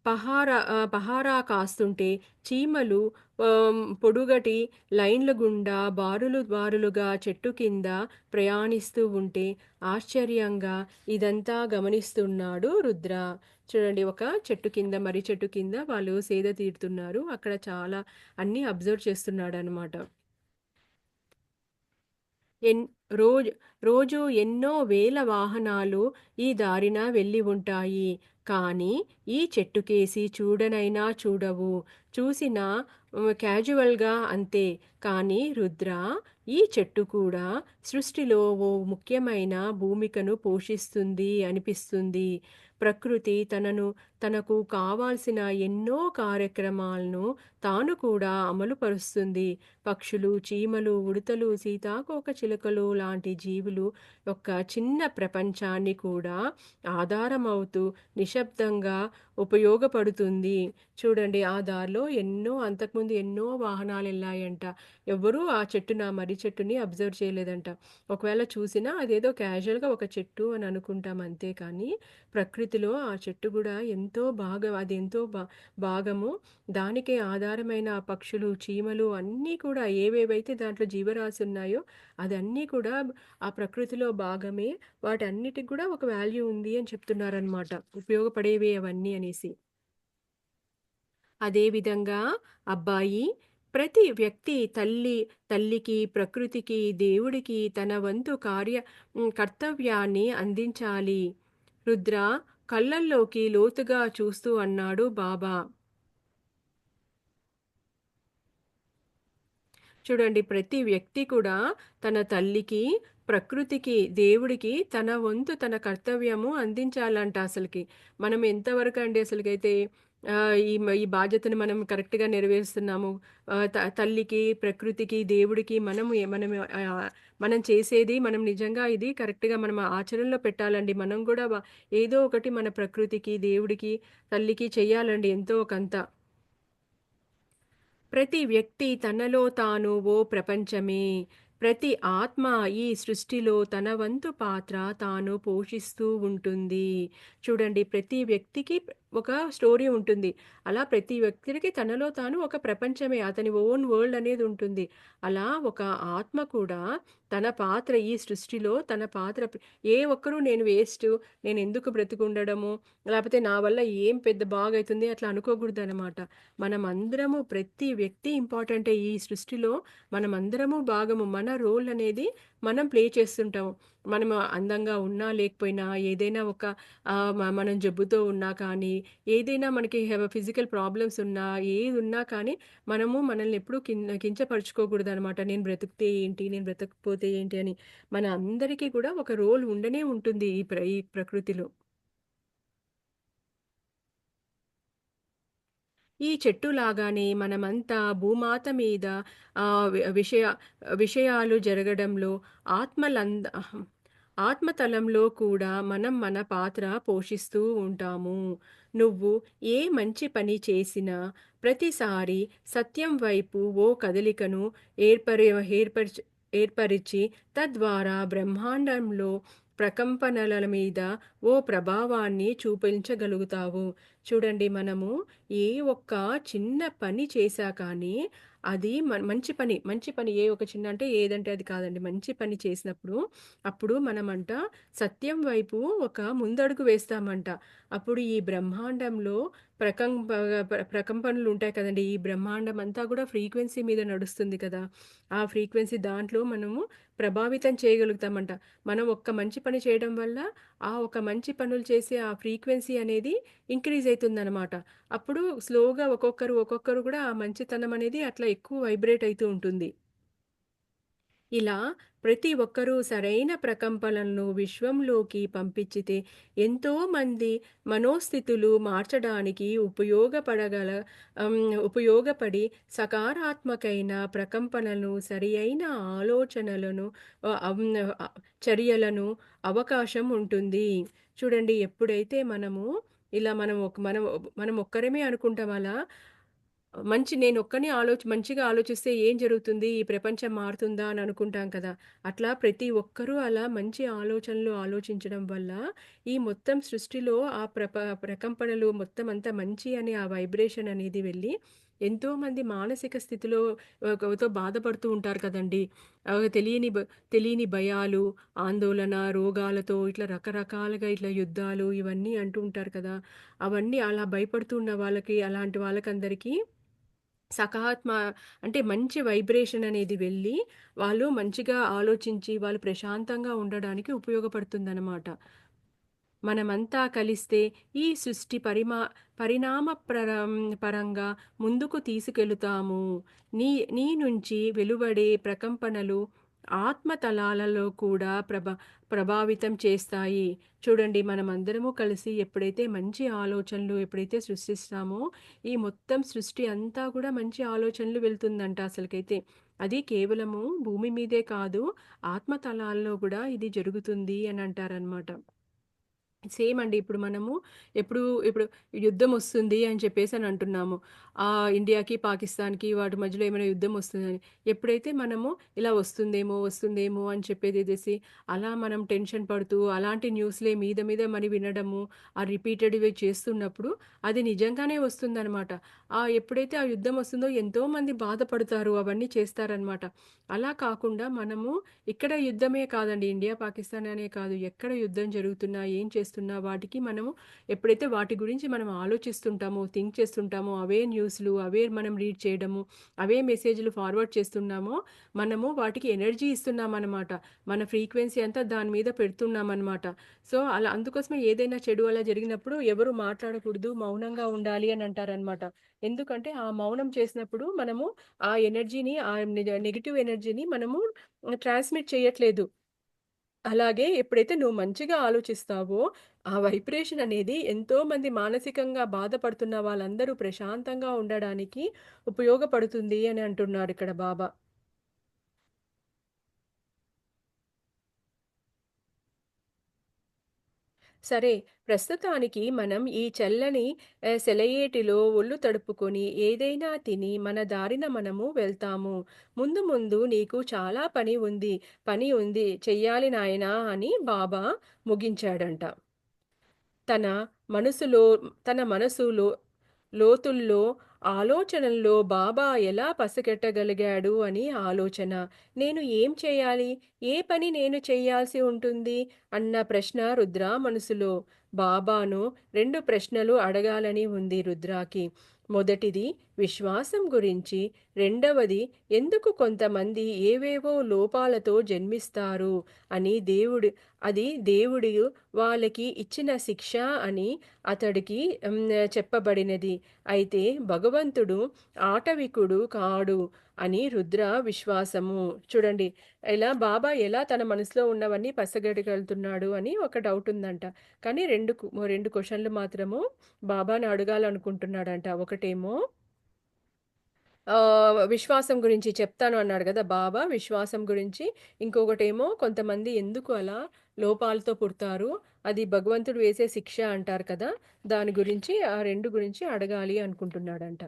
పహారా కాస్తుంటే, చీమలు పొడుగటి లైన్ల గుండా బారులుగా చెట్టు కింద ప్రయాణిస్తూ ఉంటే ఆశ్చర్యంగా ఇదంతా గమనిస్తున్నాడు రుద్ర. చూడండి, ఒక చెట్టు కింద, మర్రి చెట్టు కింద వాళ్ళు సేద తీరుతున్నారు. అక్కడ చాలా అన్నీ అబ్జర్వ్ చేస్తున్నాడనమాట. ఎన్ రోజ్ రోజు ఎన్నో వేల వాహనాలు ఈ దారిన వెళ్ళి ఉంటాయి. కానీ ఈ చెట్టుకేసి చూడనైనా చూడవు. చూసినా క్యాజువల్‌గా అంతే. కానీ రుద్ర, ఈ చెట్టు కూడా సృష్టిలో ఓ ముఖ్యమైన భూమికను పోషిస్తుంది అనిపిస్తుంది. ప్రకృతి తనకు కావాల్సిన ఎన్నో కార్యక్రమాలను తాను కూడా అమలుపరుస్తుంది. పక్షులు, చీమలు, ఉడతలు, సీతాకోకచిలుకలు లాంటి జీవులు యొక్క చిన్న ప్రపంచాన్ని కూడా ఆధారమవుతూ నిశ్శబ్దంగా ఉపయోగపడుతుంది. చూడండి, ఆ దారిలో అంతకుముందు ఎన్నో వాహనాలెళ్ళాయంట. ఎవ్వరూ ఆ చెట్టుని, ఆ మర్రి చెట్టుని అబ్జర్వ్ చేయలేదంట. ఒకవేళ చూసినా అదేదో క్యాజువల్‌గా ఒక చెట్టు అని అనుకుంటాం అంతే కానీ, ప్రకృతిలో ఆ చెట్టు గూడా ఎంతో భాగం, అది ఎంతో భాగము. దానికే ఆధారమైన ఆ పక్షులు, చీమలు అన్నీ కూడా ఏవేవైతే దాంట్లో జీవరాశులున్నాయో అదన్నీ కూడా ఆ ప్రకృతిలో భాగమే. వాటన్నిటికి గూడా ఒక వాల్యూ ఉంది అని చెప్తున్నారనమాట. ఉపయోగపడేవే అవన్నీ అనేసి. అదేవిధంగా అబ్బాయి, ప్రతి వ్యక్తి తల్లికి, ప్రకృతికి, దేవుడికి తన వంతు కర్తవ్యాన్ని అందించాలి. రుద్ర కళ్ళల్లోకి లోతుగా చూస్తూ అన్నాడు బాబా. చూడండి, ప్రతి వ్యక్తి కూడా తన తల్లికి, ప్రకృతికి, దేవుడికి తన వంతు తన కర్తవ్యము అందించాలంట అసలకి. మనం ఎంతవరకండి అసలకైతే ఈ బాధ్యతను మనం కరెక్ట్‌గా నెరవేరుస్తున్నాము. తల్లికి, ప్రకృతికి, దేవుడికి మనం చేసేది, మనం నిజంగా ఇది కరెక్ట్‌గా మనం ఆచరణలో పెట్టాలండి. మనం గూడా ఏదో ఒకటి మన ప్రకృతికి, దేవుడికి, తల్లికి చెయ్యాలండి ఎంతో కొంత. ప్రతి వ్యక్తి తనలో తాను ఓ ప్రపంచమే. ప్రతి ఆత్మ ఈ సృష్టిలో తన వంతు పాత్ర తాను పోషిస్తూ ఉంటుంది. చూడండి, ప్రతి వ్యక్తికి ఒక స్టోరీ ఉంటుంది. అలా ప్రతి వ్యక్తికి తనలో తాను ఒక ప్రపంచమే, అతని ఓన్ వరల్డ్ అనేది ఉంటుంది. అలా ఒక ఆత్మ కూడా తన పాత్ర ఈ సృష్టిలో తన పాత్ర ఏ ఒక్కరు నేను వేస్టు, నేనెందుకు బ్రతికుండడము, లేపోతే నా వల్ల ఏం పెద్ద బాగైతుంది అట్లా అనుకోకూడదనమాట. మనమందరము, ప్రతి వ్యక్తి ఇంపార్టెంటే ఈ సృష్టిలో. మనమందరము భాగము. మన రోల్ అనేది మనం ప్లే చేస్తుంటాము. మనము అందంగా ఉన్నా, లేకపోయినా, ఏదైనా ఒక మనం జబ్బుతో ఉన్నా కానీ, ఏదైనా మనకి ఫిజికల్ ప్రాబ్లమ్స్ ఉన్నా, ఏదున్నా కానీ, మనల్ని ఎప్పుడూ కించపరుచుకోకూడదనమాట. నేను బ్రతికితే ఏంటి? నేను బ్రతకకపోతే ఏంటి? అని. మన అందరికీ కూడా ఒక రోల్ ఉండనే ఉంటుంది ఈ ప్రకృతిలో. ఈ చెట్టులాగానే మనమంతా భూమాత మీద ఆహ్, వి విషయ విషయాలు జరగడంలో ఆత్మలంద అహం ఆత్మతలంలో కూడా మనం మన పాత్ర పోషిస్తూ ఉంటాము. నువ్వు ఏ మంచి పని చేసినా ప్రతిసారి సత్యం వైపు ఓ కదలికను ఏర్పరి ఏర్పరిచి ఏర్పరిచి తద్వారా బ్రహ్మాండంలో ప్రకంపనల మీద ఓ ప్రభావాన్ని చూపించగలుగుతావు. చూడండి, మనము ఏ ఒక్క చిన్న పని చేశా కానీ, అది మంచి పని ఏ ఒక చిన్న అంటే ఏదంటే అది కాదండి. మంచి పని చేసినప్పుడు, అప్పుడు మనమంట సత్యం వైపు ఒక ముందడుగు వేస్తామంట. అప్పుడు ఈ బ్రహ్మాండంలో ప్రకంప ప్రకంపనలు ఉంటాయి కదండీ! ఈ బ్రహ్మాండం అంతా కూడా ఫ్రీక్వెన్సీ మీద నడుస్తుంది కదా! ఆ ఫ్రీక్వెన్సీ దాంట్లో మనము ప్రభావితం చేయగలుగుతామంట. మనం ఒక్క మంచి పని చేయడం వల్ల, ఆ ఒక మంచి పనులు చేసే ఆ ఫ్రీక్వెన్సీ అనేది ఇంక్రీజ్ అయితుందనమాట. అప్పుడు స్లోగా ఒక్కొక్కరు కూడా ఆ మంచితనం అనేది అట్లా ఎక్కువ వైబ్రేట్ అయితూ ఉంటుంది. ఇలా ప్రతి ఒక్కరూ సరైన ప్రకంపనలను విశ్వంలోకి పంపించితే ఎంతోమంది మనోస్థితులు మార్చడానికి ఆమ్, ఉపయోగపడి సకారాత్మకమైన ప్రకంపనలను, సరి అయిన ఆలోచనలను, ఆ, అమ్, ఆ, చర్యలను అవకాశం ఉంటుంది. చూడండి, ఎప్పుడైతే మనము ఇలా మనం ఒక్కరమే అనుకుంటాం అలా. మంచిగా ఆలోచిస్తే ఏం జరుగుతుంది? ఈ ప్రపంచం మారుతుందా? అని అనుకుంటాం కదా! అట్లా ప్రతి ఒక్కరూ అలా మంచి ఆలోచనలు ఆలోచించడం వల్ల, ఈ మొత్తం సృష్టిలో ఆ ప్రకంపనలు మొత్తం అంతా మంచి అనే ఆ వైబ్రేషన్ అనేది వెళ్ళి, ఎంతోమంది మానసిక స్థితిలో తో బాధపడుతూ ఉంటారు కదండీ! ఆహ్, తెలియని బ తెలియని భయాలు, ఆందోళన, రోగాలతో ఇట్లా రకరకాలుగా ఇట్లా యుద్ధాలు ఇవన్నీ అంటూ ఉంటారు కదా! అవన్నీ అలా భయపడుతూ ఉన్న వాళ్ళకి, అలాంటి వాళ్ళకందరికీ సకాత్మ అంటే మంచి వైబ్రేషన్ అనేది వెళ్ళి, వాళ్ళు మంచిగా ఆలోచించి, వాళ్ళు ప్రశాంతంగా ఉండడానికి ఉపయోగపడుతుందనమాట. మనమంతా కలిస్తే ఈ సృష్టి పరిణామ పరంగా ముందుకు తీసుకెళుతాము. నీ నీ నుంచి వెలువడే ప్రకంపనలు ఆత్మతలాలలో కూడా ప్రభావితం చేస్తాయి. చూడండి, మనమందరము కలిసి ఎప్పుడైతే మంచి ఆలోచనలు ఎప్పుడైతే సృష్టిస్తామో, ఈ మొత్తం సృష్టి అంతా కూడా మంచి ఆలోచనలు వెళ్తుందంట అసలకైతే. అది కేవలము భూమి మీదే కాదు, ఆత్మతలాల్లో కూడా ఇది జరుగుతుంది అని అంటారనమాట. సేమ్ అండి. ఇప్పుడు మనము ఇప్పుడు యుద్ధమొస్తుంది అని చెప్పేసని అంటున్నాము. ఇండియాకి, పాకిస్తాన్‌కి వాటి మధ్యలో ఏమైనా యుద్ధమొస్తుందని. ఎప్పుడైతే మనము ఇలా వస్తుందేమో, వస్తుందేమో అని చెప్పేదేసేసి అలా మనం టెన్షన్ పడుతూ అలాంటి న్యూస్‌లే మీద మీద మరి వినడము, రిపీటెడ్‌వి చేస్తున్నప్పుడు అది నిజంగానే వస్తుందనమాట. ఎప్పుడైతే ఆ యుద్ధమొస్తుందో ఎంతోమంది బాధపడతారు. అవన్నీ చేస్తారనమాట. అలా కాకుండా మనము ఇక్కడ యుద్ధమే కాదండి. ఇండియా, పాకిస్తాన్ అనే కాదు. ఎక్కడ యుద్ధం జరుగుతున్నా, ఏం చేస్తున్నా వాటికి మనము ఎప్పుడైతే వాటి గురించి మనం ఆలోచిస్తుంటామో, థింక్ చేస్తుంటామో, అవే న్యూస్‌లు, అవే మనం రీడ్ చేయడము, అవే మెసేజ్‌లు ఫార్వర్డ్ చేస్తున్నామో, మనము వాటికి ఎనర్జీ ఇస్తున్నామనమాట. మన ఫ్రీక్వెన్సీ అంతా దాని మీద పెడుతున్నామనమాట. సో, అలా అందుకోసమే ఏదైనా చెడు అలా జరిగినప్పుడు ఎవరు మాట్లాడకూడదు, మౌనంగా ఉండాలి అని అంటారనమాట. ఎందుకంటే, ఆ మౌనం చేసినప్పుడు మనము ఆ ఎనర్జీని, నెగెటివ్ ఎనర్జీని మనము ట్రాన్స్‌మిట్ చేయట్లేదు. అలాగే ఎప్పుడైతే నువ్వు మంచిగా ఆలోచిస్తావో, ఆ వైబ్రేషన్ అనేది ఎంతోమంది మానసికంగా బాధపడుతున్న వాళ్ళందరూ ప్రశాంతంగా ఉండడానికి ఉపయోగపడుతుంది అని అంటున్నారిక్కడ బాబా. సరే, ప్రస్తుతానికి మనం ఈ చల్లని సెలయేటిలో ఒళ్ళు తడుపుకొని ఏదైనా తిని మన దారిన మనము వెళ్తాము. ముందు ముందు నీకు చాలా పని ఉంది చెయ్యాలి నాయనా అని బాబా ముగించాడంట. తన మనసులో తన మనసులో లోతుల్లో ఆలోచనల్లో బాబా ఎలా పసిగట్టగలిగాడు అని ఆలోచన. నేను ఏం చేయాలి? ఏ పని నేను చేయాల్సి ఉంటుంది? అన్న ప్రశ్న రుద్ర మనసులో. బాబాను 2 ప్రశ్నలు అడగాలని ఉంది రుద్రాకి. మొదటిది విశ్వాసం గురించి, రెండవది ఎందుకు కొంతమంది ఏవేవో లోపాలతో జన్మిస్తారు అని అది దేవుడు వాళ్ళకి ఇచ్చిన శిక్ష అని అతడికి చెప్పబడినది. అయితే భగవంతుడు ఆటవికుడు కాడు అని రుద్ర విశ్వాసము. చూడండి, బాబా ఎలా తన మనసులో ఉన్నవన్నీ పసిగట్టగలుగుతున్నాడు అని ఒక డౌట్ ఉందంట. కానీ 2 క్వెషన్‌లు మాత్రము బాబాని అడగాలనుకుంటున్నాడంట. ఒకటేమో విశ్వాసం గురించి చెప్తాను అన్నాడు గదా బాబా! విశ్వాసం గురించి. ఇంకొకటేమో కొంతమంది ఎందుకు అలా లోపాలతో పుడతారు, అది భగవంతుడు వేసే శిక్ష అంటారు కదా! దాని గురించి ఆ 2 గురించి అడగాలి అనుకుంటున్నాడంట.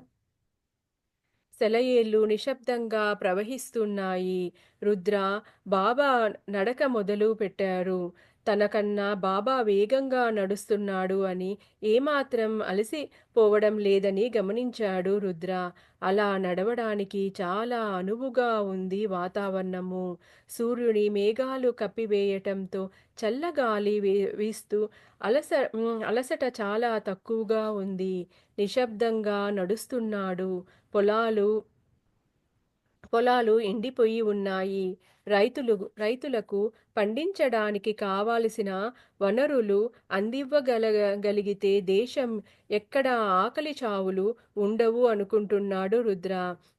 సెలయేళ్ళు నిశ్శబ్దంగా ప్రవహిస్తున్నాయి. రుద్ర బాబా నడక మొదలు పెట్టారు. తనకన్నా బాబా వేగంగా నడుస్తున్నాడు అని, ఏమాత్రం అలసిపోవడం లేదని గమనించాడు రుద్ర. అలా నడవడానికి చాలా అనువుగా ఉంది వాతావరణము. సూర్యుని మేఘాలు కప్పివేయటంతో చల్లగాలి వీస్తూ అలసట చాలా తక్కువగా ఉంది. నిశ్శబ్దంగా నడుస్తున్నాడు. పొలాలు పొలాలు ఎండిపోయి ఉన్నాయి. రైతులకు పండించడానికి కావాల్సిన వనరులు గలిగితే దేశం ఎక్కడ ఆకలి చావులు ఉండవు అనుకుంటున్నాడు రుద్ర.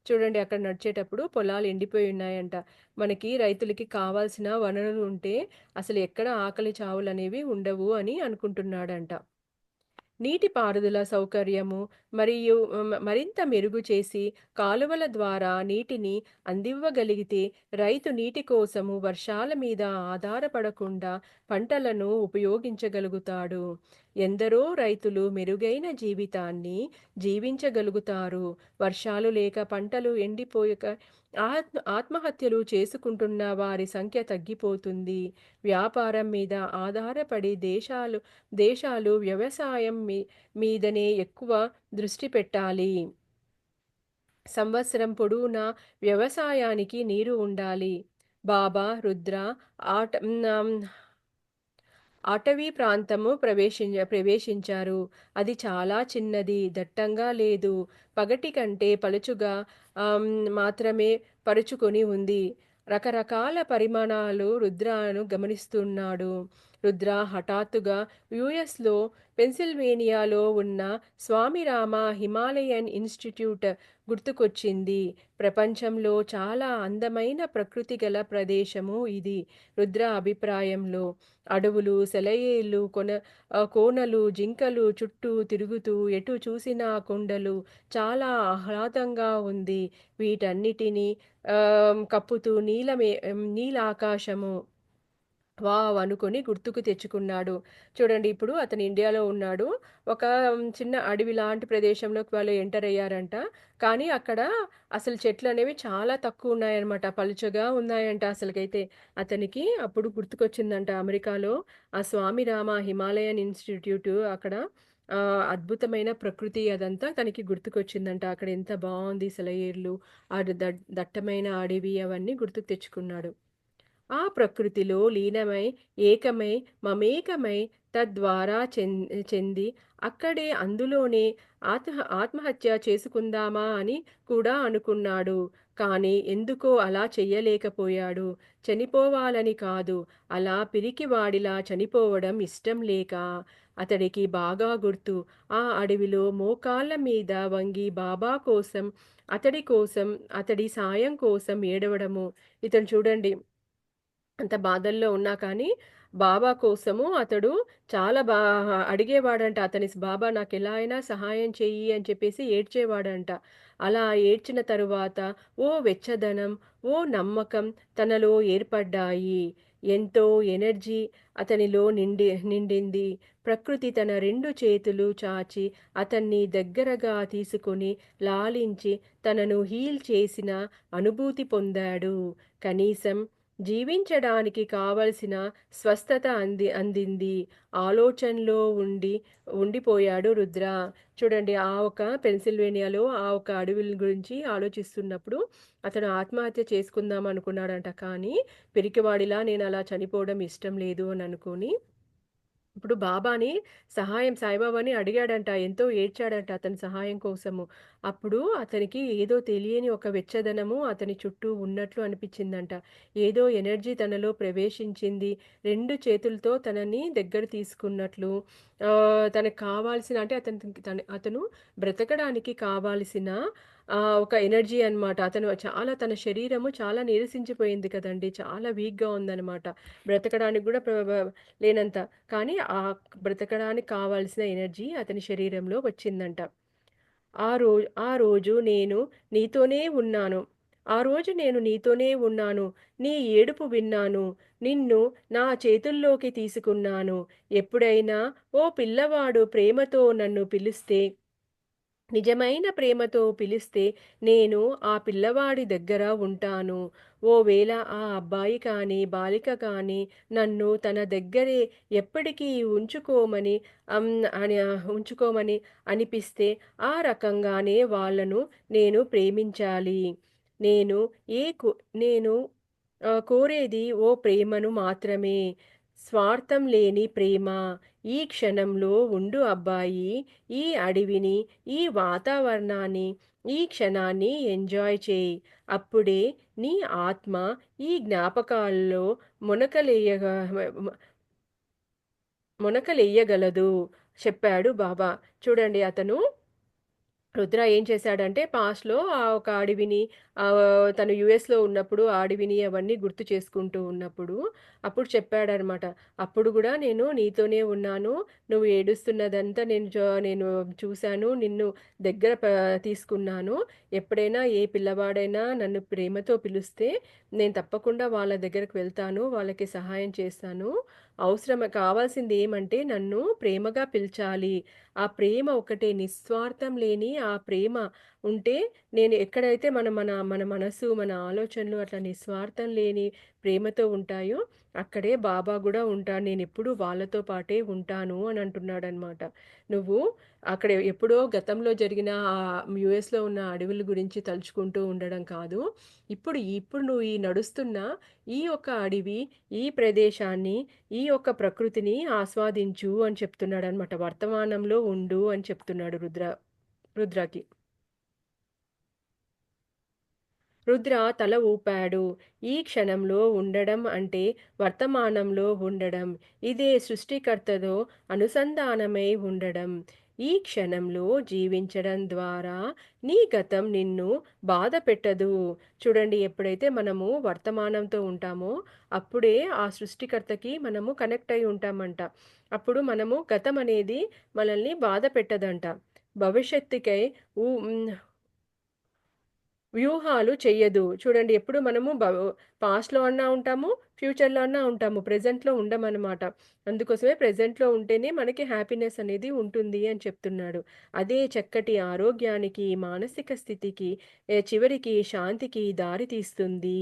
చూడండి, అక్కడ నడిచేటప్పుడు పొలాలు ఎండిపోయి ఉన్నాయంట. మనకి రైతులకి కావాల్సిన వనరులు ఉంటే అసలు ఎక్కడ ఆకలి చావులనేవి ఉండవు అని అనుకుంటున్నాడంట. నీటిపారుదల సౌకర్యము మరియు మరింత మెరుగు చేసి కాలువల ద్వారా నీటిని అందివ్వగలిగితే రైతు నీటి కోసము వర్షాల మీద ఆధారపడకుండా పంటలను ఉపయోగించగలుగుతాడు. ఎందరో రైతులు మెరుగైన జీవితాన్ని జీవించగలుగుతారు. వర్షాలు లేక పంటలు ఎండిపోయక ఆత్మహత్యలు చేసుకుంటున్న వారి సంఖ్య తగ్గిపోతుంది. వ్యాపారం మీద ఆధారపడి దేశాలు వ్యవసాయం మీదనే ఎక్కువ దృష్టి పెట్టాలి. సంవత్సరం పొడవునా వ్యవసాయానికి నీరు ఉండాలి. బాబా రుద్ర ఆట అటవీ ప్రాంతము ప్రవేశించారు. అది చాలా చిన్నది, దట్టంగా లేదు. పగటి కంటే పలుచుగా ఆహ్, మాత్రమే పరుచుకొని ఉంది. రకరకాల పరిమాణాలు రుద్రాను గమనిస్తున్నాడు. రుద్ర హఠాత్తుగా యుఎస్లో పెన్సిల్వేనియాలో ఉన్న స్వామిరామ హిమాలయన్ ఇన్‌స్టిట్యూట్ గుర్తుకొచ్చింది. ప్రపంచంలో చాలా అందమైన ప్రకృతి గల ప్రదేశము ఇది. రుద్ర అభిప్రాయంలో. అడవులు, సెలయేళ్ళు, కోనలు, జింకలు చుట్టూ తిరుగుతూ ఎటు చూసినా కొండలు. చాలా ఆహ్లాదంగా ఉంది. వీటన్నిటిని కప్పుతూ నీలాకాశము. వావ్! అనుకోని గుర్తుకు తెచ్చుకున్నాడు. చూడండి ఇప్పుడు అతను ఇండియాలో ఉన్నాడు. ఒక చిన్న అడవి లాంటి ప్రదేశంలోకి వాళ్ళు ఎంటర్ అయ్యారంట. కానీ అక్కడ అసలు చెట్లనేవి చాలా తక్కువున్నాయన్నమాట. పలుచగా ఉన్నాయంట అసలకైతే. అతనికి అప్పుడు గుర్తుకొచ్చిందంట అమెరికాలో ఆ స్వామి రామ హిమాలయన్ ఇన్‌స్టిట్యూట్ అక్కడ అద్భుతమైన ప్రకృతి అదంతా తనకి గుర్తుకొచ్చిందంట. అక్కడ ఎంత బావుంది సెలయేర్లు, దట్టమైన అడవి అవన్నీ గుర్తుకు తెచ్చుకున్నాడు. ఆ ప్రకృతిలో లీనమై, ఏకమై, మమేకమై తద్వారా చెంది, అక్కడే అందులోనే ఆత్మహత్య చేసుకుందామా అని కూడా అనుకున్నాడు. కానీ ఎందుకో అలా చెయ్యలేకపోయాడు. చనిపోవాలని కాదు, అలా పిరికివాడిలా చనిపోవడం ఇష్టం లేక. అతడికి బాగా గుర్తు. ఆ అడవిలో మోకాళ్ళ మీద వంగి బాబా కోసం, అతడి కోసం, అతడి సాయం కోసం ఏడవడము. ఇతను చూడండి అంత బాధల్లో ఉన్నా కానీ, బాబా కోసము అతడు చాలా అడిగేవాడంట. బాబా నాకెలా అయినా సహాయం చెయ్యి అని చెప్పేసి ఏడ్చేవాడంట. అలా ఏడ్చిన తరువాత ఓ వెచ్చదనం, ఓ నమ్మకం తనలో ఏర్పడ్డాయి. ఎంతో ఎనర్జీ అతనిలో నిండింది. ప్రకృతి తన 2 చేతులు చాచి అతన్ని దగ్గరగా తీసుకొని లాలించి తనను హీల్ చేసిన అనుభూతి పొందాడు. కనీసం జీవించడానికి కావలసిన స్వస్థత అందింది. ఆలోచనలో ఉండిపోయాడు రుద్ర. చూడండి ఆ ఒక పెన్సిల్వేనియాలో ఆ ఒక అడవుల గురించి ఆలోచిస్తున్నప్పుడు అతను ఆత్మహత్య చేసుకుందాం అనుకున్నాడంట. కానీ పిరికివాడిలా నేనలా చనిపోవడం ఇష్టం లేదు అని అనుకోని ఇప్పుడు బాబాని సాయిబాబాని అడిగాడంట. ఎంతో ఏడ్చాడంట అతని సహాయం కోసము. అప్పుడు అతనికి ఏదో తెలియని ఒక వెచ్చదనము అతని చుట్టూ ఉన్నట్లు అనిపించిందంట. ఏదో ఎనర్జీ తనలో ప్రవేశించింది. 2 చేతులతో తనని దగ్గర తీసుకున్నట్లు తనకు కావాల్సిన అంటే అతను బ్రతకడానికి కావాల్సిన ఒక ఎనర్జీ అన్నమాట. తన శరీరము చాలా నీరసించిపోయింది కదండీ! చాలా వీక్‌గా ఉందన్నమాట. బ్రతకడానికి గూడా లేనంత. కానీ బ్రతకడానికి కావాల్సిన ఎనర్జీ అతని శరీరంలో వచ్చిందంట. ఆ రోజు నేను నీతోనే ఉన్నాను. ఆ రోజు నేను నీతోనే ఉన్నాను. నీ ఏడుపు విన్నాను. నిన్ను నా చేతుల్లోకి తీసుకున్నాను. ఎప్పుడైనా ఓ పిల్లవాడు ప్రేమతో నన్ను పిలిస్తే నిజమైన ప్రేమతో పిలిస్తే నేను ఆ పిల్లవాడి దగ్గర ఉంటాను. ఓవేళ ఆ అబ్బాయి కానీ, బాలిక కానీ నన్ను తన దగ్గరే ఎప్పటికీ అం అని ఉంచుకోమని అనిపిస్తే ఆ రకంగానే వాళ్ళను నేను ప్రేమించాలి. నేను ఏ కు నేను కోరేది ఓ ప్రేమను మాత్రమే. స్వార్థం లేని ప్రేమ. ఈ క్షణంలో ఉండు అబ్బాయి. ఈ అడవిని, ఈ వాతావరణాన్ని, ఈ క్షణాన్ని ఎంజాయ్ చేయి. అప్పుడే నీ ఆత్మ ఈ జ్ఞాపకాల్లో మునకలేయగ మ మునకలెయ్యగలదు చెప్పాడు బాబా. చూడండి అతను రుద్ర ఏం చేశాడంటే పాస్ట్‌లో ఆ ఒక అడవిని తను యూఎస్‌లో ఉన్నప్పుడు ఆ అడవిని అవన్నీ గుర్తు చేసుకుంటూ ఉన్నప్పుడు, అప్పుడు చెప్పాడనమాట. అప్పుడు గూడా నేను నీతోనే ఉన్నాను. నువ్వు ఏడుస్తున్నదంతా నేను చూశాను. నిన్ను దగ్గర తీసుకున్నాను. ఎప్పుడైనా ఏ పిల్లవాడైనా నన్ను ప్రేమతో పిలిస్తే నేను తప్పకుండా వాళ్ళ దగ్గరికి వెళ్తాను. వాళ్ళకి సహాయం చేస్తాను. కావాల్సింది ఏమంటే నన్ను ప్రేమగా పిలచాలి. ఆ ప్రేమ ఒకటే నిస్వార్థం లేని ఆ ప్రేమ ఉంటే నేను ఎక్కడైతే మన మనసు, మన ఆలోచనలు అట్లా నిస్వార్థం లేని ప్రేమతో ఉంటాయో, అక్కడే బాబా గూడా ఉంటాడు. నేనెప్పుడూ వాళ్ళతో పాటే ఉంటాను అని అంటున్నాడనమాట. నువ్వు అక్కడ ఎప్పుడో గతంలో జరిగిన యూఎస్‌లో ఉన్న అడవుల గురించి తలుచుకుంటూ ఉండడం కాదు. ఇప్పుడు నువ్వు ఈ నడుస్తున్న ఈ యొక్క అడవి, ఈ ప్రదేశాన్ని, ఈ యొక్క ప్రకృతిని ఆస్వాదించు అని చెప్తున్నాడనమాట. వర్తమానంలో ఉండు అని చెప్తున్నాడు రుద్రకి. రుద్ర తల ఊపాడు. ఈ క్షణంలో ఉండడం అంటే వర్తమానంలో ఉండడం. ఇదే సృష్టికర్తతో అనుసంధానమై ఉండడం. ఈ క్షణంలో జీవించడం ద్వారా నీ గతం నిన్ను బాధ పెట్టదు. చూడండి, ఎప్పుడైతే మనము వర్తమానంతో ఉంటామో అప్పుడే ఆ సృష్టికర్తకి మనము కనెక్ట్ అయి ఉంటామంట. అప్పుడు మనము గతం అనేది మనల్ని బాధ పెట్టదంట. భవిష్యత్తుకై ఊ హ్మ్. వ్యూహాలు చెయ్యదు. చూడండి, ఎప్పుడు మనము పాస్ట్‌లో అన్నా ఉంటాము, ఫ్యూచర్‌లో అన్నా ఉంటాము. ప్రెజెంట్‌లో ఉండమనమాట. అందుకోసమే ప్రెజెంట్‌లో ఉంటేనే మనకి హ్యాపీనెస్ అనేది ఉంటుంది అని చెప్తున్నాడు. అదే చక్కటి ఆరోగ్యానికి, మానసిక స్థితికి, చివరికి శాంతికి దారి తీస్తుంది.